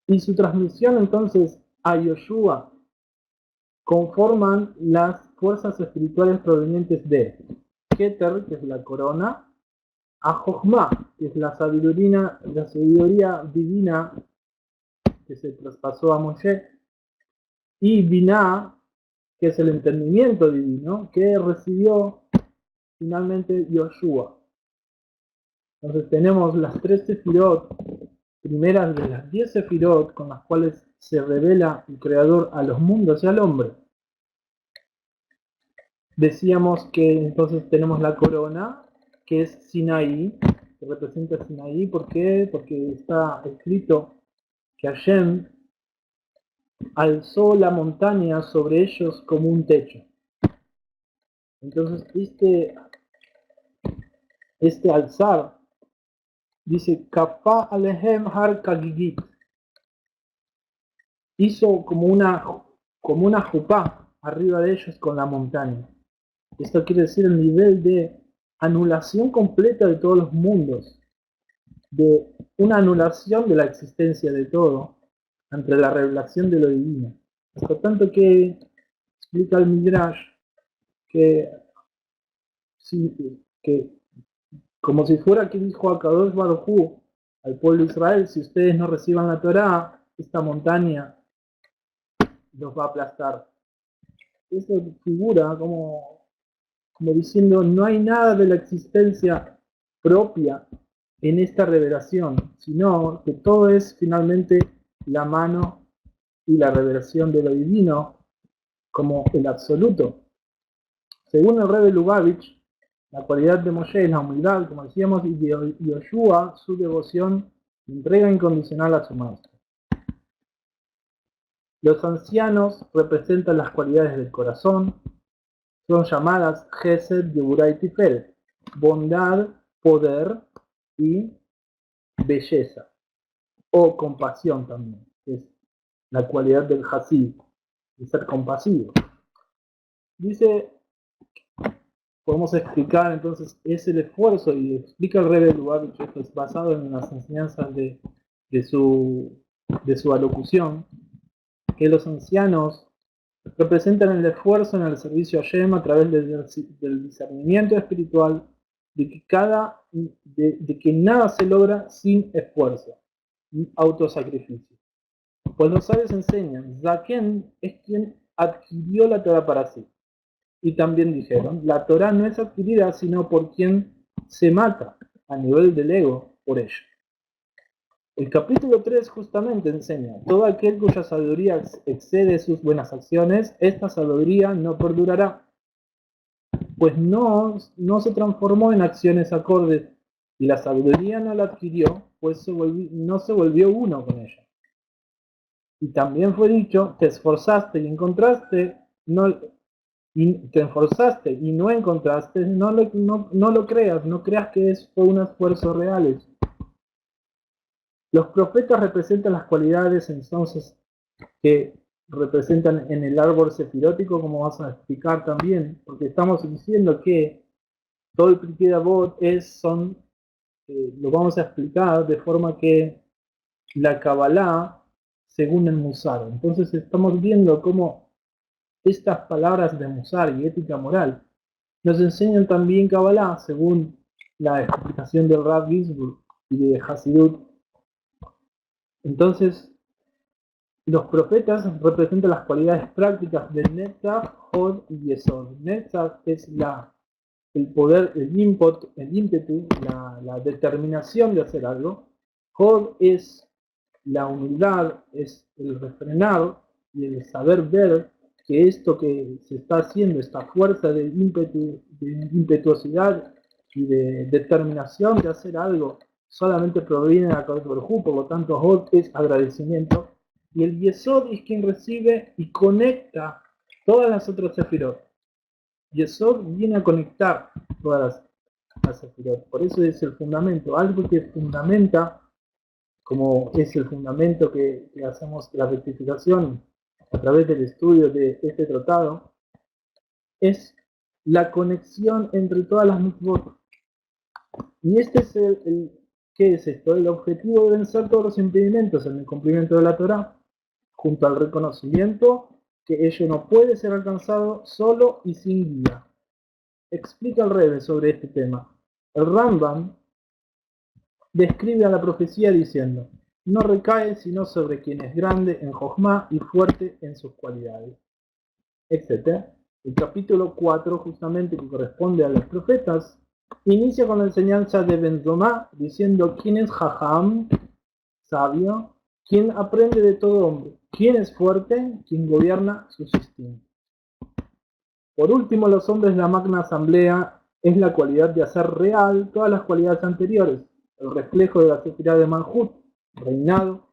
Y su transmisión entonces a Yoshua conforman las fuerzas espirituales provenientes de Keter, que es la corona, a Jochma, que es la sabiduría divina que se traspasó a Moshe, y Binah, que es el entendimiento divino que recibió finalmente Yoshua. Entonces tenemos las 3 sefirot primeras de las 10 sefirot con las cuales se revela el Creador a los mundos y al hombre. Decíamos que entonces tenemos la corona, que es Sinaí, que representa Sinaí. ¿Por qué? Porque está escrito que Hashem alzó la montaña sobre ellos como un techo. Entonces este alzar dice Kafa Alehem Har Kagigit, hizo como una jupá arriba de ellos con la montaña. Esto quiere decir el nivel de anulación completa de todos los mundos, de una anulación de la existencia de todo ante la revelación de lo divino. Hasta tanto que explica el Midrash que como si fuera que dijo a Kadosh Baruj Hu al pueblo de Israel: si ustedes no reciban la Torá, esta montaña los va a aplastar. Esto figura como diciendo, no hay nada de la existencia propia en esta revelación, sino que todo es finalmente la mano y la revelación de lo divino como el absoluto. Según el Rebbe Lubavitch, la cualidad de Moshe es la humildad, como decíamos, y de Yoshua su devoción y entrega incondicional a su maestro. Los ancianos representan las cualidades del corazón, son llamadas Gesed, Geburah y Tiferet, bondad, poder y belleza, o compasión también, que es la cualidad del Hasid, de ser compasivo. Dice podemos explicar entonces es el esfuerzo, y explica el Rebbe Lubavitch, esto es basado en las enseñanzas de su alocución, que los ancianos representan el esfuerzo en el servicio a Hashem a través del discernimiento espiritual de que nada se logra sin esfuerzo y autosacrificio. Pues los sabios enseñan, Zaken es quien adquirió la Torah para sí. Y también dijeron, la Torah no es adquirida sino por quien se mata a nivel del ego por ello. El capítulo 3 justamente enseña, todo aquel cuya sabiduría excede sus buenas acciones, esta sabiduría no perdurará, pues no se transformó en acciones acordes, y la sabiduría no la adquirió, pues no se volvió uno con ella. Y también fue dicho, te esforzaste y encontraste, te esforzaste y no encontraste, no lo creas, no creas que fue un esfuerzo real. Los profetas representan las cualidades entonces que representan en el árbol sefirótico, como vamos a explicar también, porque estamos diciendo que todo el Pirkei Avot lo vamos a explicar de forma que la Kabbalah según el Musar. Entonces estamos viendo cómo estas palabras de Musar y ética moral nos enseñan también Kabbalah según la explicación del Rav Ginsburg y de Hasidut. Entonces, los profetas representan las cualidades prácticas de Netzach, Hod y Yesod. Netzach es el poder, el ímpetu, la determinación de hacer algo. Hod es la humildad, es el refrenar y el saber ver que esto que se está haciendo, esta fuerza de ímpetu, de impetuosidad y de determinación de hacer algo, solamente proviene de Akadosh Baruj Hu, por lo tanto Hod es agradecimiento, y el Yesod es quien recibe y conecta todas las otras sefirot. Yesod viene a conectar todas las sefirot, por eso es el fundamento, algo que fundamenta, como es el fundamento que hacemos la rectificación a través del estudio de este tratado, es la conexión entre todas las mitzvot. Y este es ¿qué es esto? El objetivo de vencer todos los impedimentos en el cumplimiento de la Torah, junto al reconocimiento que ello no puede ser alcanzado solo y sin guía. Explica el Rebbe sobre este tema. El Rambam describe a la profecía diciendo, no recae sino sobre quien es grande en Jochma y fuerte en sus cualidades, etc. El capítulo 4, justamente que corresponde a los profetas, inicia con la enseñanza de Benzomá, diciendo quién es Jajam, sabio, quien aprende de todo hombre, quién es fuerte, quien gobierna sus instintos. Por último, los hombres de la magna asamblea es la cualidad de hacer real todas las cualidades anteriores, el reflejo de la sefirá de Malhut, reinado.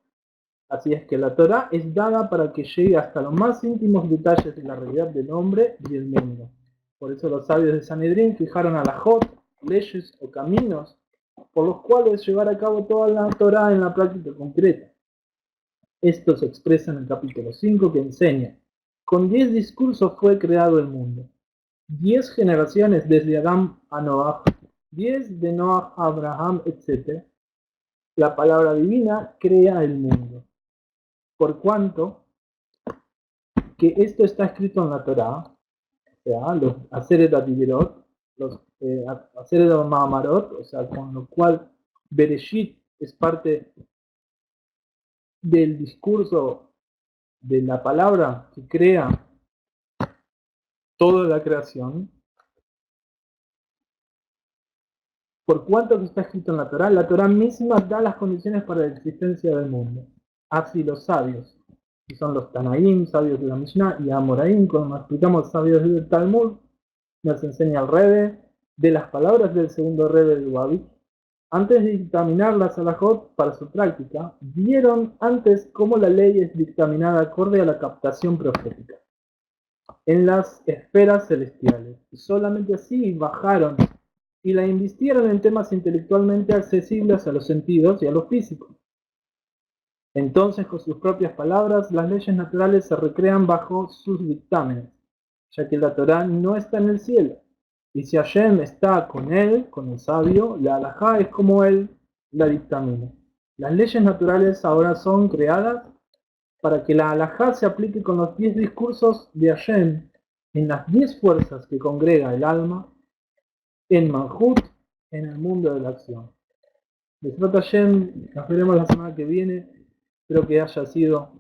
Así es que la Torah es dada para que llegue hasta los más íntimos detalles de la realidad del hombre y el mundo. Por eso los sabios de Sanedrín fijaron alajot, leyes o caminos por los cuales llevar a cabo toda la Torah en la práctica concreta. Esto se expresa en el capítulo 5 que enseña, con 10 discursos fue creado el mundo, 10 generaciones desde Adán a Noah, 10 de Noah a Abraham, etc. La palabra divina crea el mundo. Por cuanto que esto está escrito en la Torah, o sea, los Aseret Adivirot, los Aseret Ma'amarot, o sea, con lo cual Bereshit es parte del discurso de la palabra que crea toda la creación. Por cuanto que está escrito en la Torah misma da las condiciones para la existencia del mundo. Así los sabios, que son los Tanaim, sabios de la Mishnah, y Amoraim, como explicamos, sabios del Talmud, nos enseña el Rebbe de las palabras del segundo Rebbe de Lubavitch. Antes de dictaminar la Salahot para su práctica, vieron antes cómo la ley es dictaminada acorde a la captación profética en las esferas celestiales. Y solamente así bajaron y la invistieron en temas intelectualmente accesibles a los sentidos y a lo físico. Entonces, con sus propias palabras, las leyes naturales se recrean bajo sus dictámenes, ya que la Torá no está en el cielo, Y si Hashem está con él, con el sabio, la halajá es como él la dictamina. Las leyes naturales ahora son creadas para que la halajá se aplique con los 10 discursos de Hashem en las 10 fuerzas que congrega el alma, en Malhut, en el mundo de la acción. Besrat Hashem, nos veremos la semana que viene. Espero que haya sido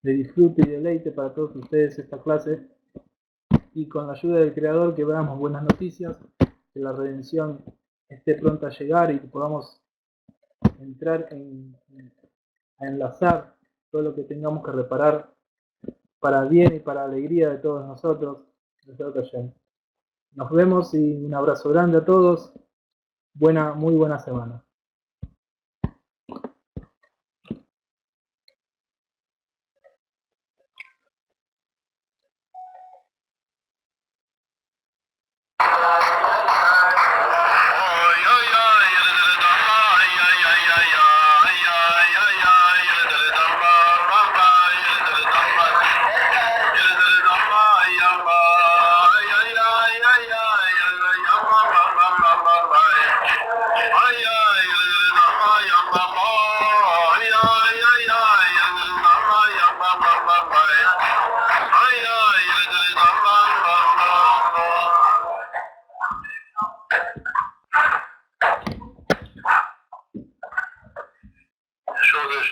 de disfrute y deleite para todos ustedes esta clase. Y con la ayuda del Creador que veamos buenas noticias, que la redención esté pronta a llegar y que podamos entrar a enlazar todo lo que tengamos que reparar para bien y para alegría de todos nosotros. Nos vemos y un abrazo grande a todos. Muy buena semana.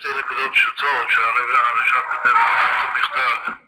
שתי נקודות פשוטות שהרב כותב במכתב